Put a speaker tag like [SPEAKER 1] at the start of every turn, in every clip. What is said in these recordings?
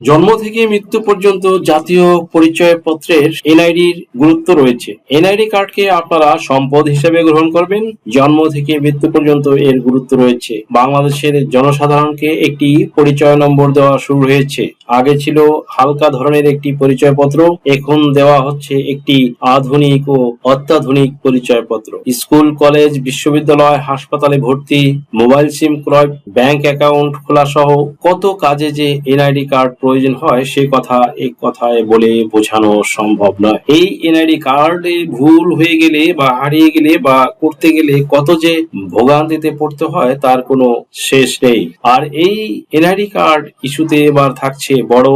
[SPEAKER 1] জন্ম থেকে মৃত্যু পর্যন্ত জাতীয় পরিচয়পত্রের এনআইডির গুরুত্ব রয়েছে। এনআইডি কার্ডকে আপনারা সম্পদ হিসেবে গ্রহণ করবেন। জন্ম থেকে মৃত্যু পর্যন্ত এর গুরুত্ব রয়েছে। বাংলাদেশের জনসাধারণকে একটি পরিচয় নম্বর দেওয়া শুরু হয়েছে। আগে ছিল হালকা ধরনের একটি পরিচয়পত্র, এখন দেওয়া হচ্ছে একটি আধুনিক ও অত্যাধুনিক পরিচয়পত্র। স্কুল, কলেজ, বিশ্ববিদ্যালয়, হাসপাতালে ভর্তি, মোবাইল সিম ক্রয়, ব্যাংক অ্যাকাউন্ট খোলা সহ কত কাজে যে এনআইডি কার্ড প্রয়োজন হয় সে কথা এক কথায় বলে বোঝানো সম্ভব নয়। এই এনআইডি কার্ডে ভুল হয়ে গেলে বা হারিয়ে গেলে বা করতে গেলে কত যে ভোগান্তিতে পড়তে হয় তার কোনো শেষ নেই। আর এই এনআইডি কার্ড ইস্যুতে এবার থাকছে বড়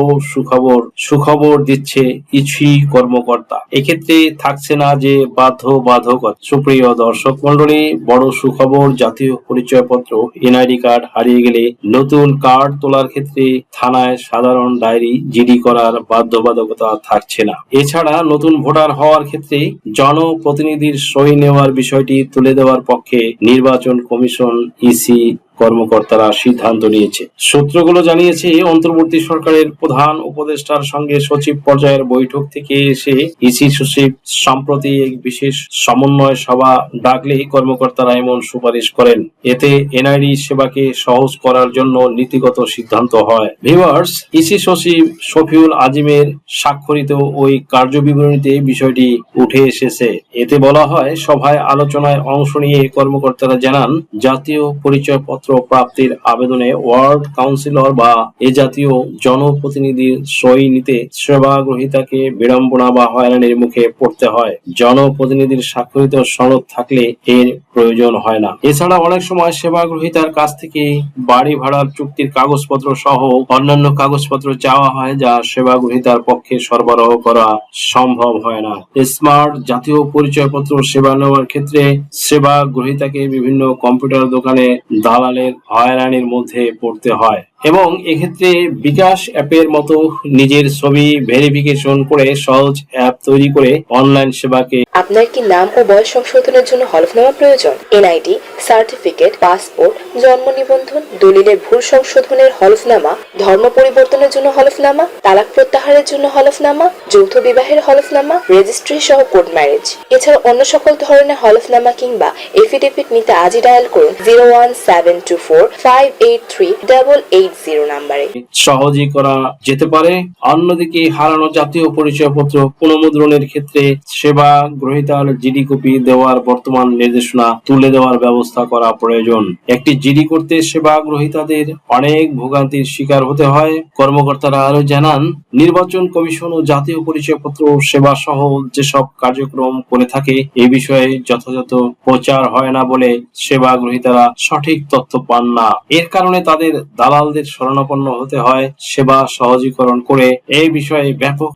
[SPEAKER 1] সুখবর দিচ্ছে ইসি কর্মকর্তা। এক্ষেত্রে থাকছে না যে বাধ্যবাধকতা। সুপ্রিয় দর্শক মন্ডলী, বড় সুখবর, জাতীয় পরিচয়পত্র এনআইডি কার্ড হারিয়ে গেলে নতুন কার্ড তোলার ক্ষেত্রে থানায় সাধারণ ডায়েরি জিডি করার বাধ্যবাধকতা থাকছে না। এছাড়া নতুন ভোটার হওয়ার ক্ষেত্রে জনপ্রতিনিধির সই নেওয়ার বিষয়টি তুলে দেওয়ার পক্ষে নির্বাচন কমিশন ইসি কর্মকর্তারা সিদ্ধান্ত নিয়েছে। সূত্রগুলো জানিয়েছে, অন্তর্বর্তী সরকারের প্রধান উপদেষ্টার সঙ্গে সচিব পর্যায়ের বৈঠক থেকে এসে ইসি সচিব সম্প্রতি এক বিশেষ সমন্বয় সভা ডাকলে কর্মকর্তারা এমন সুপারিশ করেন। এতে এনআইডি সেবাকে সহজ করার জন্য নীতিগত সিদ্ধান্ত হয়। ভিউয়ার্স, ইসি সচিব শফিউল আজিমের স্বাক্ষরিত ওই কার্যবিবরণীতে বিষয়টি উঠে এসেছে। এতে বলা হয়, সভায় আলোচনায় অংশ নিয়ে কর্মকর্তারা জানান, জাতীয় পরিচয়পত্র প্রাপ্তির আবেদনে ওয়ার্ড কাউন্সিলর বা এ জাতীয় জনপ্রতিনিধির সই নিতে সেবাগ্রহীতাকে বিড়ম্বনা বা হয়রানির মুখে পড়তে হয়। জনপ্রতিনিধির স্বাক্ষরিত সনদ থাকলে এর প্রয়োজন হয় না। এছাড়া অনেক সময় সেবাগ্রহীতার কাছ থেকে বাড়ি ভাড়ার চুক্তির কাগজপত্র সহ অন্যান্য কাগজপত্র চাওয়া হয়, যা সেবাগ্রহীতার পক্ষে সরবরাহ করা সম্ভব হয় না। স্মার্ট জাতীয় পরিচয়পত্র সেবা নেওয়ার ক্ষেত্রে সেবাগ্রহীতাকে বিভিন্ন কম্পিউটার দোকানে দালালের হয়রানির মধ্যে পড়তে হয় এবং এক্ষেত্রে বিকাশ অ্যাপের মতো নিজের ছবি ভেরিফিকেশন করে সহজ অ্যাপ তৈরি করে অনলাইন সেবাকে।
[SPEAKER 2] আপনার কি নাম ও বয়স সংশোধনের জন্য হলফনামা প্রয়োজন? এনআইডি, সার্টিফিকেট, পাসপোর্ট, জন্ম নিবন্ধন, দলিলের ভুল সংশোধনের হলফনামা, ধর্ম পরিবর্তনের জন্য হলফনামা, তালাক প্রত্যাহারের জন্য হলফনামা, যৌথ বিবাহের হলফনামা, রেজিস্ট্রি সহ কোর্ট ম্যারেজ। এছাড়া অন্য সকল ধরনের হলফনামা কিংবা এফিডেভিট নিতে আজই ডায়াল করুন 01724583880 নাম্বারে।
[SPEAKER 1] সহজেই করা যেতে পারে। অন্যদিকে হারানো জাতীয় পরিচয়পত্র পুনঃমুদ্রণের ক্ষেত্রে সেবা গ্রহীতার জিডি কপি দেওয়ার বর্তমান নির্দেশনা তুলে দেওয়ার ব্যবস্থা করা প্রয়োজন। একটি জিডি করতে সেবা গ্রহীতাদের অনেক ভোগান্তির শিকার হতে হয়। কর্মকর্তারা আরো জানান, নির্বাচন কমিশন ও জাতীয় পরিচয়পত্র সেবা সহ যেসব কার্যক্রম করে থাকে এ বিষয়ে যথাযথ প্রচার হয় না বলে সেবা গ্রহীতারা সঠিক তথ্য পান না। এর কারণে তাদের দালালদের শরণাপন্ন হতে হয়। সেবা সহজীকরণ করে এই বিষয়ে ব্যাপক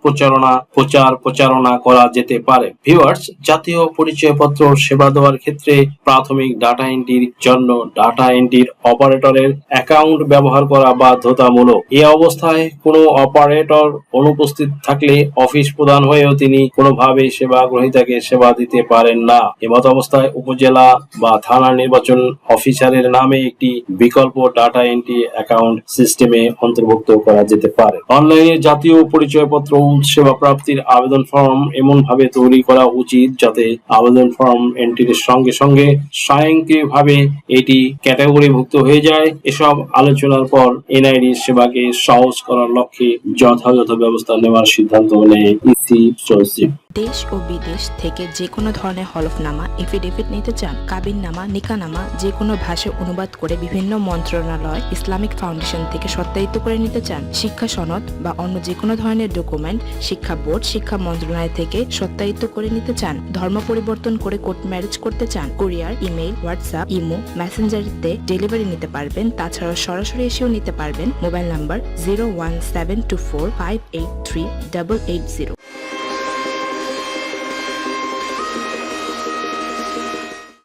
[SPEAKER 1] প্রচারণা করা যেতে পারে। ভিউয়ার্স, জাতীয় পরিচয়পত্র সেবা দেওয়ার ক্ষেত্রে প্রাথমিক ডাটা এন্ট্রির জন্য ডাটা এন্ট্রির অপারেটরের অ্যাকাউন্ট ব্যবহার করা বাধ্যতামূলক। এ অবস্থায় কোনো অপারেটর অনুপস্থিত থাকলে অফিস প্রধান হয়েও তিনি কোনোভাবেই সেবা গ্রহীতাকে সেবা দিতে পারেন না। এমত অবস্থায় উপজেলা বা থানা নির্বাচন অফিসারের নামে একটি বিকল্প ডাটা এন্ট্রি অ্যাকাউন্ট সিস্টেমে অন্তর্ভুক্ত করা যেতে পারে। অনলাইনে জাতীয় পরিচয়পত্র সেবা প্রাপ্তির আবেদন ফর্ম এমন ভাবে তৈরি করা উচিত যাতে আবেদন ফর্ম এন্ট্রির সঙ্গে সঙ্গে স্বয়ংক্রিয়ভাবে এটি ক্যাটাগরিভুক্ত হয়ে যায়। এসব আলোচনার পর এনআইডি সেবাকে সহজ করার লক্ষ্যে যথাযথ ব্যবস্থা নেওয়ার সিদ্ধান্ত নেয় ইসি সচিব।
[SPEAKER 3] দেশ ও বিদেশ থেকে যে কোনো ধরনের হলফনামা, এফিডেভিট নিতে চান? কাবিননামা, নিকানামা যে কোনো ভাষায় অনুবাদ করে বিভিন্ন মন্ত্রণালয়, ইসলামিক ফাউন্ডেশন থেকে সত্যায়িত করে নিতে চান? শিক্ষা সনদ বা অন্য যে কোনো ধরনের ডকুমেন্ট শিক্ষা বোর্ড, শিক্ষা মন্ত্রণালয় থেকে সত্যায়িত করে নিতে চান? ধর্ম পরিবর্তন করে কোর্ট ম্যারেজ করতে চান? কুরিয়ার, ইমেইল, হোয়াটসঅ্যাপ, ইমো, মেসেঞ্জারিতে ডেলিভারি নিতে পারবেন। তাছাড়াও সরাসরি এসেও নিতে পারবেন। Mobile number 01724583880।